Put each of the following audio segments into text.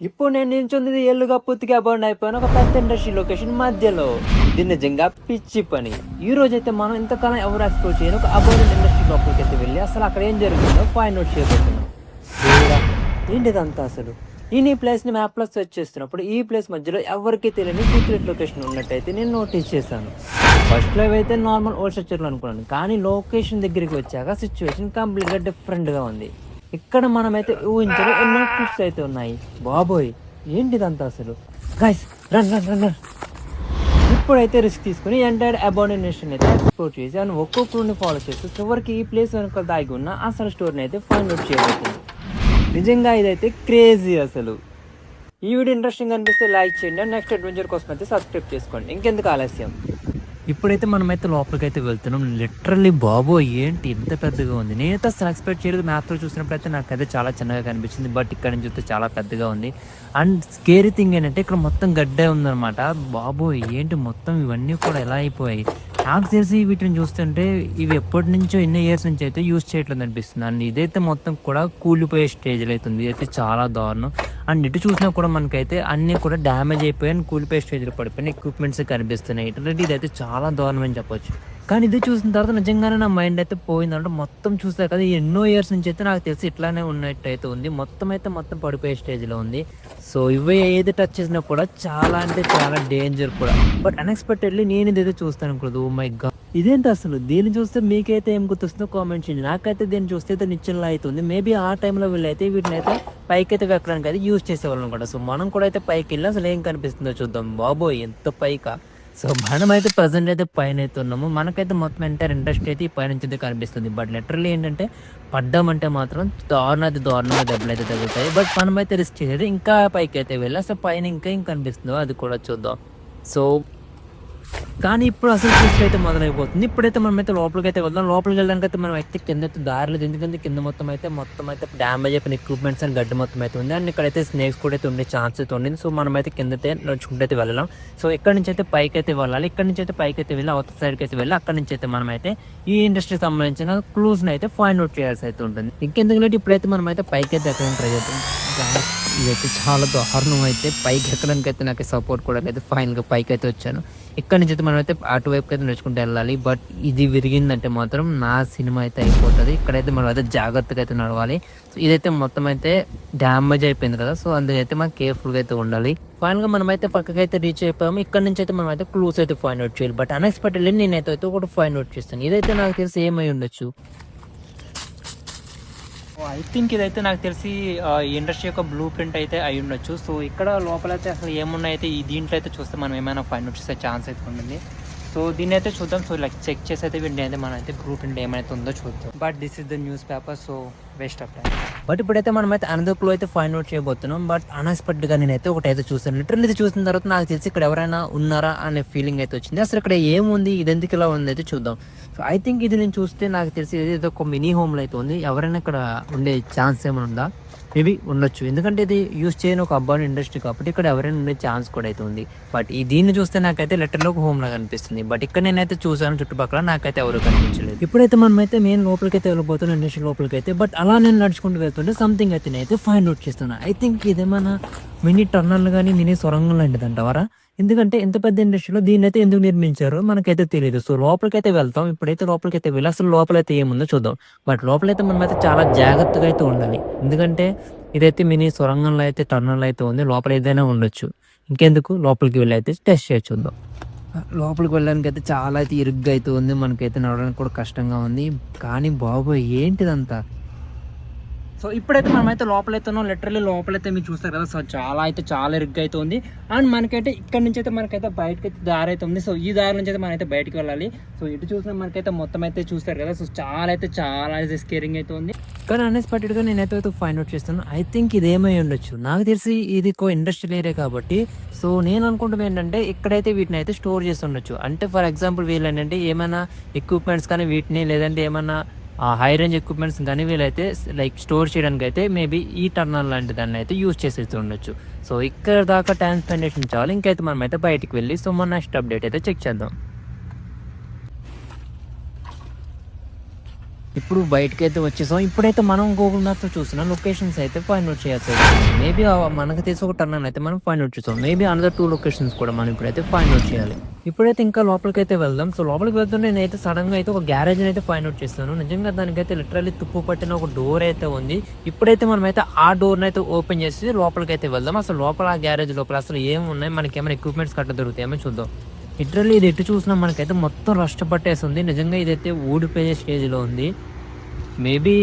ఇప్పుడు నేను నిల్చుంది ఎల్లుగా పూర్తిగా అబౌండ్ అయిపోయిన ఒక పెద్ద ఇండస్ట్రీ లొకేషన్ మధ్యలో. ఇది నిజంగా పిచ్చి పని. ఈ రోజైతే మనం ఇంతకాలం ఎవరు ఎక్స్‌ప్లోర్ చేయని ఒక అబౌండెడ్ ఇండస్ట్రీ లోపలికైతే వెళ్లి అసలు అక్కడ ఏం జరుగుతుందో ఫైండ్ ఔట్ చేయబోతున్నాం. దేవుడా! ఏంటిదంతా అసలు? నేను ఈ ప్లేస్‌ని మ్యాప్‌లో సెర్చ్ చేస్తున్నప్పుడు ఈ ప్లేస్ మధ్యలో ఎవరికీ తెలియని సీక్రెట్ లొకేషన్ ఉన్నట్టయితే నేను నోటీస్ చేశాను. ఫస్ట్‌లో అయితే నార్మల్ ఓల్డ్ స్ట్రక్చర్‌లో అనుకున్నాను. కానీ లొకేషన్ దగ్గరికి వచ్చాక సిట్యుయేషన్ కంప్లీట్‌గా డిఫరెంట్‌గా ఉంది. ఇక్కడ మనమైతే ఊహించని ఎన్నో ట్విస్ట్స్ అయితే ఉన్నాయి. బాబోయ్! ఏంటిదంతా అసలు? Guys run run run run. ఇప్పుడైతే రిస్క్ తీసుకొని ఎంటైర్ అబాండెడ్ నేషన్ అయితే ఎక్స్‌ప్లోర్ చేసి అండ్ ఒక్కో క్లూని ఫాలో చేస్తూ చివరికి ఈ ప్లేస్ వెనకాల దాగి ఉన్న అసలు స్టోరీని అయితే ఫైండ్ ఔట్ చేయబోతున్నాం. నిజంగా ఇదైతే క్రేజీ అసలు. ఈ వీడియో ఇంట్రెస్టింగ్ అనిపిస్తే లైక్ చేయండి అండ్ నెక్స్ట్ అడ్వెంచర్ కోసం అయితే సబ్స్క్రైబ్ చేసుకోండి. ఇంకెందుకు ఆలస్యం? ఇప్పుడైతే మనమైతే లోపలికైతే వెళ్తున్నాం. లిటరల్లీ బాబోయ్! ఏంటి ఇంత పెద్దగా ఉంది. నేనైతే అసలు ఎక్స్‌పెక్ట్ చేయలేదు. మ్యాప్‌లో చూసినప్పుడైతే నాకైతే చాలా చిన్నగా కనిపించింది. బట్ ఇక్కడ నుంచి చూస్తే చాలా పెద్దగా ఉంది. అండ్ స్కేరీ థింగ్ ఏంటంటే ఇక్కడ మొత్తం గడ్డే ఉందనమాట. బాబోయ్! ఏంటి మొత్తం ఇవన్నీ కూడా ఎలా అయిపోయాయి. నాకు తెలిసి వీటిని చూస్తుంటే ఇవి ఎప్పటినుంచో ఎన్ని ఇయర్స్ నుంచి అయితే యూజ్ చేయట్లేదు అనిపిస్తుంది. అండ్ ఇదైతే మొత్తం కూడా కూలిపోయే స్టేజ్‌లో అయితుంది. ఇదైతే చాలా దారుణం. అండ్ ఇటు చూసినా కూడా మనకైతే అన్నీ కూడా డ్యామేజ్ అయిపోయాయి అండ్ కూలిపోయే స్టేజ్‌లో పడిపోయిన ఎక్విప్‌మెంట్స్ కనిపిస్తున్నాయి. ఇదైతే చాలా దారుణం అని చెప్పొచ్చు. కానీ ఇది చూసిన తర్వాత నిజంగానే నా మైండ్ అయితే పోయిందంటే మొత్తం చూసా కదా ఎన్నో ఇయర్స్ నుంచి అయితే నాకు తెలిసి ఇట్లానే ఉన్నట్టయితే ఉంది. మొత్తం పడిపోయే స్టేజ్‌లో ఉంది. సో ఇవి ఏది టచ్ చేసినా కూడా చాలా అంటే చాలా డేంజర్ కూడా. బట్ అన్‌ఎక్స్‌పెక్టెడ్‌లీ నేను ఇదైతే చూస్తాను అనుకోలేదు. Oh my God! ఇదేంటి అసలు? దీన్ని చూస్తే మీకైతే ఏం గుర్తొస్తుందో కామెంట్ చేయండి. నాకైతే దీన్ని చూస్తే అయితే నిచ్చెనలా అయితుంది. మేబీ ఆ టైంలో వీళ్ళైతే వీటినైతే పైకైతే ఎక్కడానికి అయితే యూజ్ చేసేవాళ్ళం అనమాట. సో మనం కూడా అయితే పైకెళ్ళి అసలు ఏం కనిపిస్తుందో చూద్దాం. బాబోయ్! ఎంత పైకా! సో మనమైతే ప్రెజెంట్ అయితే పైనైతే ఉన్నాము. మనకైతే మొత్తం ఎంటైర్ ఇండస్ట్రీ అయితే ఈ పైనుంచి అయితే కనిపిస్తుంది. బట్ లిటరల్లీ ఏంటంటే పడ్డామంటే మాత్రం దారుణంగా దెబ్బలైతే తగులుతాయి. బట్ మనమైతే రిస్క్ చేసేది ఇంకా పైకైతే వెళ్ళి అసలు పైన ఇంకా ఏం కనిపిస్తుందో అది కూడా చూద్దాం. సో కానీ ఇప్పుడు అసలు ట్విస్ట్ అయితే మొదలైపోతుంది. ఇప్పుడైతే మనమైతే లోపలికైతే వెళ్దాం. లోపలికి వెళ్ళడానికైతే మనం అయితే కిందైతే దారి లేదు. ఎందుకంటే కింద మొత్తం అయితే డ్యామేజ్ అయిపోయిన ఎక్విప్‌మెంట్స్ అండ్ గడ్డి మొత్తం అయితే ఉంది. అండ్ ఇక్కడైతే స్నేక్స్ కూడా అయితే ఉండే ఛాన్స్ అయితే ఉండింది. సో మనమైతే కిందైతే నడుచుకుంటూ అయితే వెళ్ళలేం. సో ఇక్కడి నుంచి అయితే పైకైతే వెళ్ళాలి. ఇక్కడి నుంచి అయితే పైకైతే వెళ్ళి అవతల సైడ్‌కి అయితే వెళ్ళి అక్కడి నుంచి అయితే మనమైతే ఈ ఇండస్ట్రీకి సంబంధించిన క్లూస్‌ని అయితే ఫైండ్ ఔట్ చేయాల్సి అయితే ఉంటుంది. ఇంకెందుకు లేట్ ఇప్పుడైతే మనమైతే పైకైతే ఎక్కడానికి ట్రై చేద్దాం. గాయ్స్ ఇదైతే చాలా దారుణం అయితే పైకి ఎక్కడానికి అయితే నాకు సపోర్ట్ కూడా లేదు. ఫైనల్‌గా పైకైతే వచ్చాను. ఇక్కడి నుంచి అయితే మనమైతే అటువైపుకైతే నడుచుకుంటూ వెళ్ళాలి. బట్ ఇది విరిగిందంటే మాత్రం నా సినిమా అయితే అయిపోతది. ఇక్కడైతే మనమైతే జాగ్రత్తగా అయితే నడవాలి. సో ఇదైతే మొత్తం అయితే డ్యామేజ్ అయిపోయింది కదా! సో అందుకైతే మనం కేర్‌ఫుల్‌గా అయితే ఉండాలి. ఫైనల్‌గా మనమైతే పక్కకైతే రీచ్ అయిపోయాము. ఇక్కడి నుంచి అయితే మనమైతే క్లూస్ అయితే ఫైండ్ ఔట్ చేయాలి. బట్ అన్‌ఎక్స్‌పెక్టెడ్‌లీ నేనైతే ఒకటి ఫైండ్ ఔట్ చేస్తాను. ఇదైతే నాకు తెలిసి ఏమై ఉండొచ్చు. ఐ థింక్ ఇదైతే నాకు తెలిసి ఈ ఇండస్ట్రీ యొక్క బ్లూ ప్రింట్ అయితే అయ్యుండొచ్చు. సో ఇక్కడ లోపలైతే అసలు ఏమున్నాయైతే ఈ దీంట్లో అయితే చూస్తే మనం ఏమైనా ఫైండ్ ఔట్ చేసే ఛాన్స్ అయితే ఉంటుంది. సో దీన్నైతే చూద్దాం. సో ఇలా చెక్ చేసి అయితే వీటిని అయితే మనం అయితే బ్లూ ప్రింట్ ఏమైతే ఉందో చూద్దాం. But this is the news paper. So waste of time. But ఇప్పుడైతే మనమైతే అనదర్ క్లూ అయితే ఫైండ్ ఔట్ చేయబోతున్నాం. బట్ అన్‌ఎక్స్‌పెక్టెడ్‌గా నేనైతే ఒకటైతే చూసాను. లిటరల్లీ ఇది చూసిన తర్వాత నాకు తెలిసి ఇక్కడ ఎవరైనా ఉన్నారా అనే ఫీలింగ్ అయితే వచ్చింది. అసలు ఇక్కడ ఏముంది? ఇదెందుకు ఇలా ఉంది అయితే చూద్దాం. సో ఐ థింక్ ఇది నేను చూస్తే నాకు తెలిసి ఏదో ఒక మినీ హోమ్‌లో అయితే ఉంది. ఎవరైనా ఇక్కడ ఉండే ఛాన్స్ ఏమైనా ఉందా? మేబీ ఉండొచ్చు. ఎందుకంటే ఇది యూజ్ చేయని ఒక అబాండెడ్ ఇండస్ట్రీ కాబట్టి ఇక్కడ ఎవరైనా ఉండే ఛాన్స్ కూడా అయితే ఉంది. బట్ దీన్ని చూస్తే నాకైతే లిటరల్‌గా ఒక హోమ్ లాగా అనిపిస్తుంది. బట్ ఇక్కడ నేనైతే చూసాను చుట్టుపక్కల నాకైతే ఎవరు కనిపించలేదు. ఇప్పుడైతే మనమైతే మెయిన్ లోపలికైతే వెళ్ళిపోతున్నాం ఇండస్ట్రీ లోపలికైతే. బట్ అలా నేను నడుచుకుంటూ వెళ్తుంటే సంథింగ్ అయితే నేనైతే ఫైండ్ ఔట్ చేస్తున్నా. ఐ థింక్ ఇదేమన్నా మినీ టన్నల్ గాని, మినీ సొరంగం లాంటిదంటావారా? ఎందుకంటే ఇంత పెద్ద ఇండస్ట్రీలో దీన్నైతే ఎందుకు నిర్మించారో మనకైతే తెలీదు. సో లోపలికైతే వెళ్తాం. ఇప్పుడైతే లోపలికైతే వెళ్ళి అసలు లోపలైతే ఏముందో చూద్దాం. బట్ లోపలైతే మనమైతే చాలా జాగ్రత్తగా అయితే ఉండాలి. ఎందుకంటే ఇదైతే మినీ సొరంగంలో అయితే టన్నల్ అయితే ఉంది. లోపల ఏదైనా ఉండొచ్చు. ఇంకెందుకు లోపలికి వెళ్ళి అయితే టెస్ట్ చేసి చూద్దాం. లోపలికి వెళ్ళడానికైతే చాలా అయితే ఇరుగ్గా అయితే ఉంది. మనకైతే నడవడానికి కూడా కష్టంగా ఉంది. కానీ బాబోయ్! ఏంటిదంతా? సో ఇప్పుడైతే మనమైతే లోపలైతే ఉన్నాం. లిటరల్లీ లోపలైతే మీరు చూస్తారు కదా! సో చాలా ఇరుగ్గా అయితే ఉంది. అండ్ మనకైతే ఇక్కడ నుంచి అయితే మనకైతే బయటకైతే దారి అయితే ఉంది. సో ఈ దారి నుంచి అయితే మనమైతే బయటకి వెళ్ళాలి. సో ఇటు చూసినా మనకైతే మొత్తం అయితే చూస్తారు కదా! సో చాలా స్కేరింగ్ అయితే ఉంది. కానీ అన్‌ఎక్స్‌పెక్టెడ్‌గా నేనైతే ఫైండ్ ఔట్ చేస్తున్నాను. ఐ థింక్ ఇదేమై ఉండొచ్చు. నాకు తెలిసి ఇది ఇండస్ట్రియల్ ఏరియా కాబట్టి సో నేను అనుకుంటున్నది ఏంటంటే ఇక్కడైతే వీటిని అయితే స్టోర్ చేసి ఉండొచ్చు. అంటే ఫర్ ఎగ్జాంపుల్ వీళ్ళేంటంటే ఏమైనా ఎక్విప్‌మెంట్స్ కానీ వీటిని లేదంటే ఏమన్నా హై రేంజ్ ఎక్విప్‌మెంట్స్ గానీ వీళ్ళైతే లైక్ స్టోర్ చేయడానికైతే మేబీ ఈ టర్నల్ లాంటి దాన్ని అయితే యూజ్ చేసేసి ఉండొచ్చు. సో ఇక్కడ దాకా టైమ్ స్పెండ్ చేసిన చాలు. ఇంకైతే మనమైతే బయటికి వెళ్ళి సో మన నెక్స్ట్ అప్డేట్ అయితే చెక్ చేద్దాం. ఇప్పుడు బయటకైతే వచ్చేసాం. ఇప్పుడైతే మనం గూగుల్ మ్యాప్‌లో చూసిన లొకేషన్స్ అయితే ఫైండ్ ఔట్ చేయాల్సి వస్తుంది. మేబీ మనకు తెలిసి ఒక టర్న్ అయితే మనం ఫైండ్ ఔట్ చేసాం. మేబీ అనదర్ 2 లొకేషన్స్ కూడా మనం ఇప్పుడైతే ఫైండ్ ఔట్ చేయాలి. ఇప్పుడైతే ఇంకా లోపలికైతే వెళ్దాం. సో లోపలికి వెళ్తుంటే నేనైతే సడన్‌గా అయితే ఒక గ్యారేజ్‌ని అయితే ఫైండ్ ఔట్ చేశాను. నిజంగా దానికైతే లిటరల్లీ తుప్పు పట్టిన ఒక డోర్ అయితే ఉంది. ఇప్పుడైతే మనమైతే ఆ డోర్‌ని అయితే ఓపెన్ చేసి లోపలికైతే వెళ్దాం. అసలు లోపల ఆ గ్యారేజ్ లోపల అసలు ఏమున్నాయి, మనకేమైనా ఎక్విప్‌మెంట్స్ గట్రా దొరుకుతాయేమో చూద్దాం. లిటరల్లీ ఇది ఎటు చూసినా మనకైతే మొత్తం రస్ట్ పట్టేస్తుంది. నిజంగా ఇదైతే ఊడిపోయే స్టేజ్‌లో ఉంది. మేబీ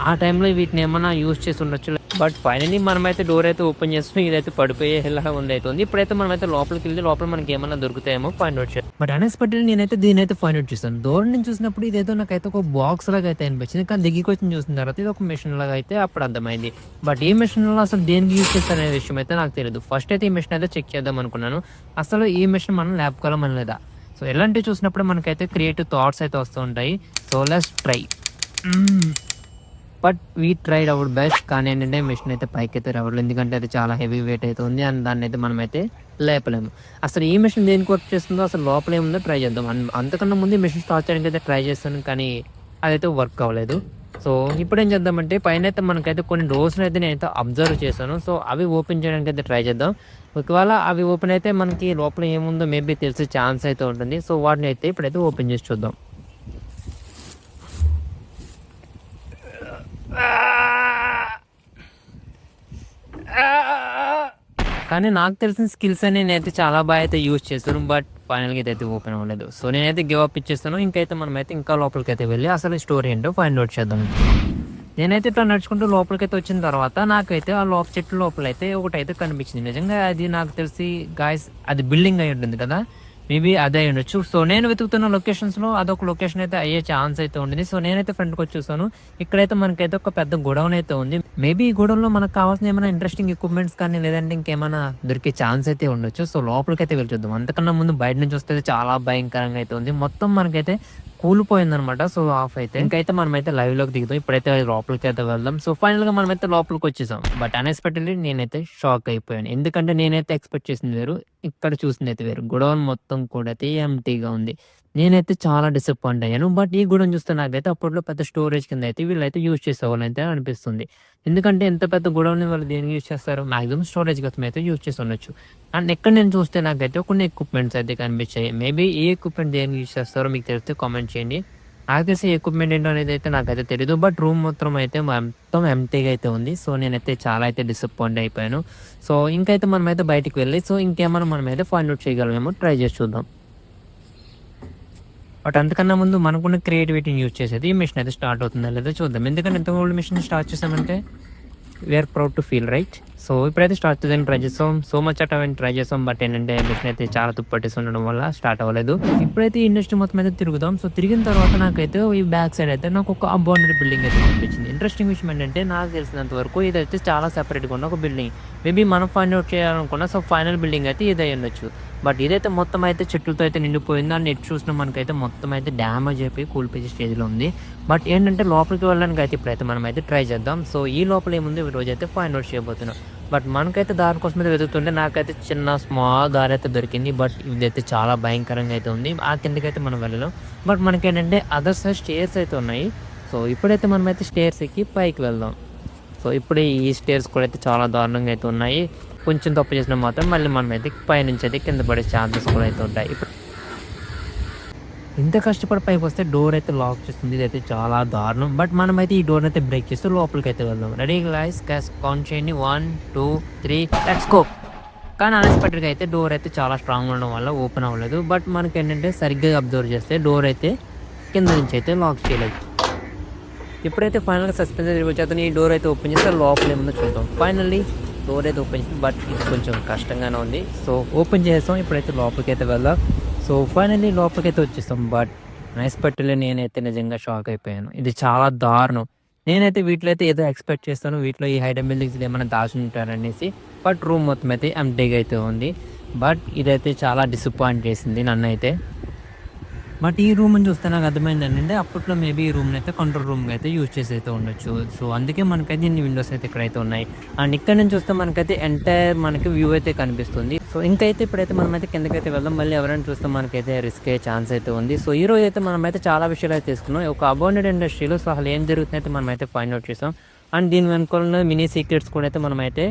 ఆ టైంలో వీటిని ఏమన్నా యూజ్ చేసి ఉండొచ్చు. బట్ ఫైనలీ మనమైతే డోర్ అయితే ఓపెన్ చేస్తున్నాం. ఇదైతే పడిపోయేలా ఉంది అవుతుంది. ఇప్పుడైతే మనమైతే లోపలికి వెళ్ళి లోపల మనకి ఏమన్నా దొరుకుతాయేమో ఫైండ్ ఔట్ చేయాలి. బట్ అన్ఎక్స్పెక్టెడ్లీ నేనైతే దీని అయితే ఫైండ్ ఔట్ చేశాను. దూరం నుంచి చూసినప్పుడు ఇదేదో నాకైతే ఒక బాక్స్ లాగా అయితే అనిపించింది. కానీ దగ్గరికి వచ్చి చూసిన తర్వాత ఇది ఒక మిషన్ లాగా అయితే అప్పుడు అర్థమైంది. బట్ ఈ మిషన్లో అసలు దేనికి యూజ్ చేస్తారనే విషయం అయితే నాకు తెలియదు. ఫస్ట్ అయితే ఈ మిషన్ అయితే చెక్ చేద్దాం అనుకున్నాను. అసలు ఈ మిషన్ మనం ల్యాబ్ కలం లేదా. సో ఎలాంటివి చూసినప్పుడు మనకైతే క్రియేటివ్ థాట్స్ అయితే వస్తూ ఉంటాయి. So let's try. But we tried our best. కానీ ఏంటంటే మిషన్ అయితే పైకి అయితే రావట్లేదు. ఎందుకంటే అది చాలా హెవీ వెయిట్ అయితే ఉంది అండ్ దాన్ని అయితే మనమైతే లేపలేము. అసలు ఈ మిషన్ దేనికి వర్క్ చేస్తుందో అసలు లోపల ఏముందో ట్రై చేద్దాం. అంతకన్నా ముందు ఈ మిషన్ స్టార్ట్ చేయడానికి అయితే ట్రై చేస్తాను, కానీ అదైతే వర్క్ అవ్వలేదు. సో ఇప్పుడు ఏం చేద్దామంటే పైన అయితే మనకైతే కొన్ని డోర్స్ని అయితే నేనైతే అబ్జర్వ్ చేశాను. సో అవి ఓపెన్ చేయడానికి అయితే ట్రై చేద్దాం. ఒకవేళ అవి ఓపెన్ అయితే మనకి లోపల ఏముందో మేబీ తెలిసే ఛాన్స్ అయితే ఉంటుంది. సో వాటిని అయితే ఇప్పుడైతే ఓపెన్ చేసి చూద్దాం. కానీ నాకు తెలిసిన స్కిల్స్ అని నేనైతే చాలా బాగా అయితే యూజ్ చేస్తాను. బట్ ఫైనల్గా ఇదైతే ఓపెన్ అవ్వలేదు. సో నేనైతే గివ్ అప్ ఇచ్చేస్తాను. ఇంకైతే మనమైతే ఇంకా లోపలికి అయితే వెళ్ళి అసలు స్టోరీ ఏంటో ఫైండ్ అవుట్ చేద్దాం. నేనైతే ఇట్లా నడుచుకుంటూ లోపలికైతే వచ్చిన తర్వాత నాకైతే ఆ చెట్టు లోపల అయితే ఒకటైతే కనిపించింది. నిజంగా అది నాకు తెలిసి గాయస్ అది బిల్డింగ్ అయి ఉంటుంది కదా, మేబీ అదే ఉండొచ్చు. సో నేను వెతుకుతున్న లొకేషన్స్లో అదొక లొకేషన్ అయితే అయ్యే ఛాన్స్ అయితే ఉంటుంది. సో నేనైతే ఫ్రంట్కి వచ్చి చూసాను. ఇక్కడైతే మనకైతే ఒక పెద్ద గొడవన్ అయితే ఉంది. మేబీ ఈ గొడవలో మనకు కావాల్సిన ఏమైనా ఇంట్రెస్టింగ్ ఎక్విప్మెంట్స్ కానీ లేదంటే ఇంకేమైనా దొరికే ఛాన్స్ అయితే ఉండొచ్చు. సో లోపలికి అయితే వెళ్ళి చూద్దాం. అంతకన్నా ముందు బయట నుంచి వస్తే చాలా భయంకరంగా అయితే ఉంది. మొత్తం మనకైతే కూలిపోయిందనమాట. సో ఆఫ్ అయితే ఇంకైతే మనమైతే లైవ్ లోకి దిగుతాం. ఇప్పుడైతే లోపలికి అయితే వెళ్దాం. సో ఫైనల్ గా మనమైతే లోపలికి వచ్చేసాం. బట్ అన్ఎక్స్పెక్టెడ్లీ నేనైతే షాక్ అయిపోయాను. ఎందుకంటే నేనైతే ఎక్స్పెక్ట్ చేసింది వేరు, ఇక్కడ చూసింది అయితే వేరు. గొడవన్ మొత్తం కూడా అయితే ఎంటీగా ఉంది. నేనైతే చాలా డిసప్పాయింట్ అయ్యాను. బట్ ఈ గొడవను చూస్తే నాకైతే అప్పట్లో పెద్ద స్టోరేజ్ కింద అయితే వీళ్ళైతే యూజ్ చేసేవాళ్ళు అయితే అనిపిస్తుంది. ఎందుకంటే ఎంత పెద్ద గొడవని వాళ్ళు దేనికి యూజ్ చేస్తారు, మాక్సిమం స్టోరేజ్ కోసం అయితే యూజ్ చేసి ఉండొచ్చు. అండ్ ఎక్కడ నేను చూస్తే నాకైతే కొన్ని ఎక్విప్మెంట్స్ అయితే కనిపించాయి. మేబీ ఏ ఎక్విప్మెంట్ దేనికి యూజ్ చేస్తారో మీకు తెలిస్తే కామెంట్ చేయండి. నాకు తెలిసి ఎక్విప్మెంట్ ఏంటో అనేది అయితే నాకైతే తెలియదు. బట్ రూమ్ మొత్తం అయితే మొత్తం ఎంటీగా అయితే ఉంది. సో నేనైతే చాలా అయితే డిసప్పాయింట్ అయిపోయాను. సో ఇంకైతే మనమైతే బయటికి వెళ్ళి సో ఇంకేమైనా మనమైతే ఫైండ్ అవుట్ చేయగలమేమో ట్రై చేసి చూద్దాం. బట్ అంతకన్నా ముందు మనకున్న క్రియేటివిటీని యూజ్ చేసేది ఈ మిషన్ అయితే స్టార్ట్ అవుతుందా లేదో చూద్దాం. ఎందుకంటే ఎంత ఓల్డ్ మిషన్ స్టార్ట్ చేసామంటే we are proud to feel right. So ఇప్పుడైతే స్టార్ట్ చేద్దాం ట్రై చేస్తాం. సో మచ్ అట్ అవన్నీ ట్రై చేస్తాం. బట్ ఏంటంటే మిషన్ అయితే చాలా తుప్పట్టేసి ఉండడం వల్ల స్టార్ట్ అవ్వలేదు. ఇప్పుడైతే ఈ ఇండస్ట్రీ మొత్తం అయితే తిరుగుదాం. సో తిరిగిన తర్వాత నాకైతే ఈ బ్యాక్ సైడ్ అయితే నాకు ఒక అబాండెడ్ బిల్డింగ్ అయితే కనిపించింది. ఇంట్రెస్టింగ్ విషయం ఏంటంటే నాకు తెలిసినంత వరకు ఇదైతే చాలా సెపరేట్గా ఉన్న ఒక బిల్డింగ్. మేబీ మనం ఫైండ్ అవుట్ చేయాలనుకున్న సో ఫైనల్ బిల్డింగ్ అయితే ఇదై ఉండొచ్చు. బట్ ఇదైతే మొత్తం అయితే చెట్లతో అయితే నిండిపోయింది. దాన్ని ఎటు చూసినా మనకైతే మొత్తం అయితే డ్యామేజ్ అయిపోయి కూలిపోయే స్టేజ్లో ఉంది. బట్ ఏంటంటే లోపలికి వెళ్ళడానికి అయితే ఇప్పుడైతే మనం అయితే ట్రై చేద్దాం. సో ఈ లోపల ఏముంది ఈ రోజు అయితే ఫైండ్ అవుట్ చేయబోతున్నాం. బట్ మనకైతే దారి కోసం అయితే వెతుకుతుంటే నాకైతే చిన్న స్మాల్ దారి అయితే దొరికింది. బట్ ఇదైతే చాలా భయంకరంగా అయితే ఉంది. ఆ కిందకైతే మనం వెళ్ళలేం. బట్ మనకేంటంటే అదర్ సైడ్ స్టేర్స్ అయితే ఉన్నాయి. సో ఇప్పుడైతే మనమైతే స్టేర్స్ ఎక్కి పైకి వెళ్దాం. సో ఇప్పుడు ఈ స్టేర్స్ కూడా అయితే చాలా దారుణంగా అయితే ఉన్నాయి. కొంచెం తప్పు చేసినా మాత్రం మళ్ళీ మనమైతే పైనుంచి అయితే కింద పడే ఛాన్సెస్ కూడా అయితే ఉంటాయి. ఇప్పుడు ఇంత కష్టపడి పైకి వస్తే డోర్ అయితే లాక్ చేస్తుంది. ఇదైతే చాలా దారుణం. బట్ మనమైతే ఈ డోర్ అయితే బ్రేక్ చేస్తూ లోపలికి అయితే వెళ్దాం. రెడీ గైస్, కౌంట్ చేయండి 1 2 3 లెట్స్ గో. కానీ అన్ఎక్స్పెక్టెడ్గా అయితే డోర్ అయితే చాలా స్ట్రాంగ్ ఉండడం వల్ల ఓపెన్ అవ్వలేదు. బట్ మనకి ఏంటంటే సరిగ్గా అబ్జర్వ్ చేస్తే డోర్ అయితే కింద నుంచి అయితే లాక్ చేయలేదు. ఇప్పుడైతే ఫైనల్గా సస్పెన్స్ వచ్చేతను ఈ డోర్ అయితే ఓపెన్ చేస్తే లోపల ఏముందో చూద్దాం. ఫైనల్లీ డోర్ అయితే ఓపెన్ చేసి బట్ ఇది కొంచెం కష్టంగానే ఉంది. సో ఓపెన్ చేస్తాం. ఇప్పుడైతే లోపలికి అయితే వెళ్దాం. సో ఫైనల్లీ లోపలికి అయితే వచ్చేస్తాం. బట్ అన్ఎక్స్పెక్టెడ్లీ నేనైతే నిజంగా షాక్ అయిపోయాను. ఇది చాలా దారుణం. నేనైతే వీటిలో అయితే ఏదో ఎక్స్పెక్ట్ చేస్తాను, వీటిలో ఈ హైడెన్ బిల్డింగ్స్ ఏమైనా దాచి ఉంటారనేసి. బట్ రూమ్ మొత్తం అయితే ఎంటీగా అయితే ఉంది. బట్ ఇదైతే చాలా డిసప్పాయింట్ చేసింది నన్ను అయితే. బట్ ఈ రూమ్‌ని చూస్తే నాకు అర్థమైంది ఏంటంటే, అప్పట్లో మేబీ ఈ రూమ్‌ని అయితే కంట్రోల్ రూమ్‌గా అయితే యూజ్ చేసి అయితే ఉండొచ్చు. సో, అందుకే మనకైతే ఇన్ని విండోస్ అయితే ఇక్కడైతే ఉన్నాయి. అండ్ ఇక్కడ నుంచి చూస్తే మనకైతే ఎంటైర్ మనకి వ్యూ అయితే కనిపిస్తుంది. సో, ఇంకైతే ఇప్పుడైతే మనమైతే కిందకైతే వెళ్దాం. మళ్ళీ ఎవరైనా చూస్తే మనకైతే రిస్క్ అయ్యే ఛాన్స్ అయితే ఉంది. సో, ఈరోజు అయితే మనమైతే చాలా విషయాలు అయితే తెలుసుకున్నాం. ఒక అబౌండెడ్ ఇండస్ట్రీలో సో, అసలు ఏం జరుగుతుందైతే మనమైతే ఫైండ్ ఔట్ చేసాం. అండ్ దీని వెనకాల ఉన్న మినీ సీక్రెట్స్ కూడా అయితే మనమైతే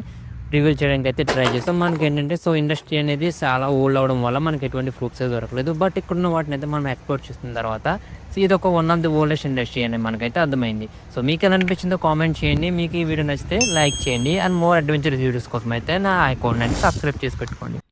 రివీల్ చేయడానికి అయితే ట్రై చేస్తాం. మనకేంటంటే సో, ఇండస్ట్రీ అనేది చాలా ఓల్డ్ అవ్వడం వల్ల మనకి ఎటువంటి ప్రూఫ్స్ దొరకలేదు. బట్ ఇక్కడున్న వాటిని అయితే మనం ఎక్స్‌ప్లోర్ చేసిన తర్వాత సో, ఇదొక one of the oldest industry అని మనకైతే అర్థమైంది. సో, మీకెలా అనిపించిందో కామెంట్ చేయండి. మీకు ఈ వీడియో నచ్చితే లైక్ చేయండి. అండ్ మోర్ అడ్వెంచరస్ వీడియోస్ కోసం అయితే నా అకౌంట్‌ని సబ్స్క్రైబ్ చేసి పెట్టుకోండి.